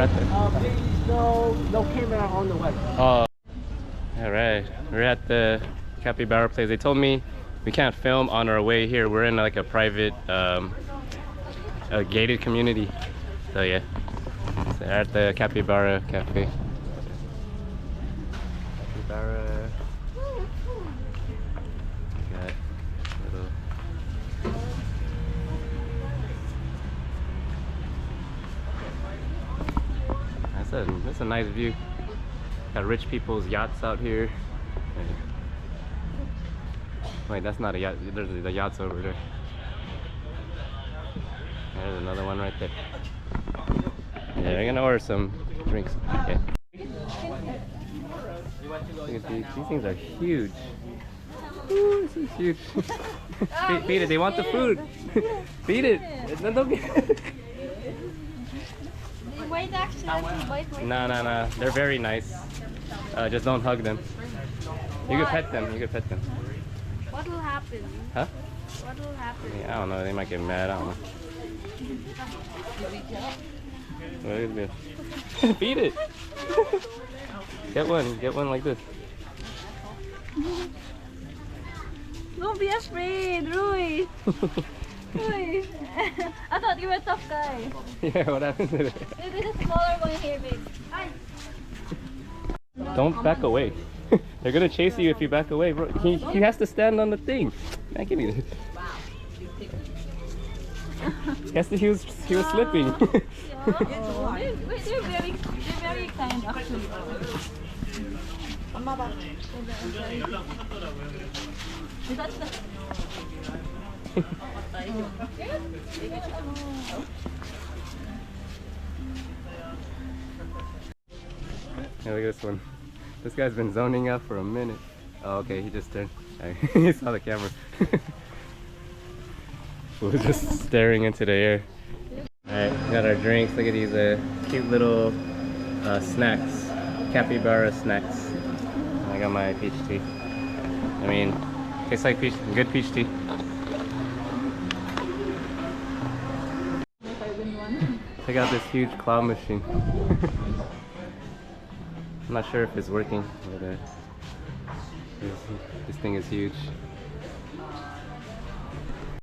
camera at the... Please, no camera on the web. Oh. Alright. We're at the Capybara place. They told me we can't film on our way here. We're in like a private, a gated community. So yeah. So at the Capybara Cafe. Capybara. Got little... That's a nice view. Got rich people's yachts out here. Wait, that's not a yacht. There's the yachts over there. There's another one right there. Yeah, we're gonna order some drinks. Okay. These things are huge. Ooh, this is huge. Feed it. They want the food. Feed it. Don't get... Wait, actually, wait. No. They're very nice. Just don't hug them. You can pet them. You can pet them. What will happen? Huh? What will happen? Yeah, I don't know. They might get mad. I don't know. Feed it. Get one like this. Don't be afraid, Rui. Rui. I thought you were a tough guy. Yeah, what happened to it? There's a smaller one here, babe. Don't back away. They're gonna chase you if you back away, bro. He has to stand on the thing. Man, give me this. He was slipping. Oh, they're very kind, actually. Hey, look at this one. This guy's been zoning out for a minute. Oh, okay, he just turned. He saw the camera. We were just staring into the air. Alright, we got our drinks. Look at these cute little snacks. Capybara snacks. I got my peach tea. I mean, tastes like peach, good peach tea. Check out this huge claw machine. I'm not sure if it's working, but this thing is huge.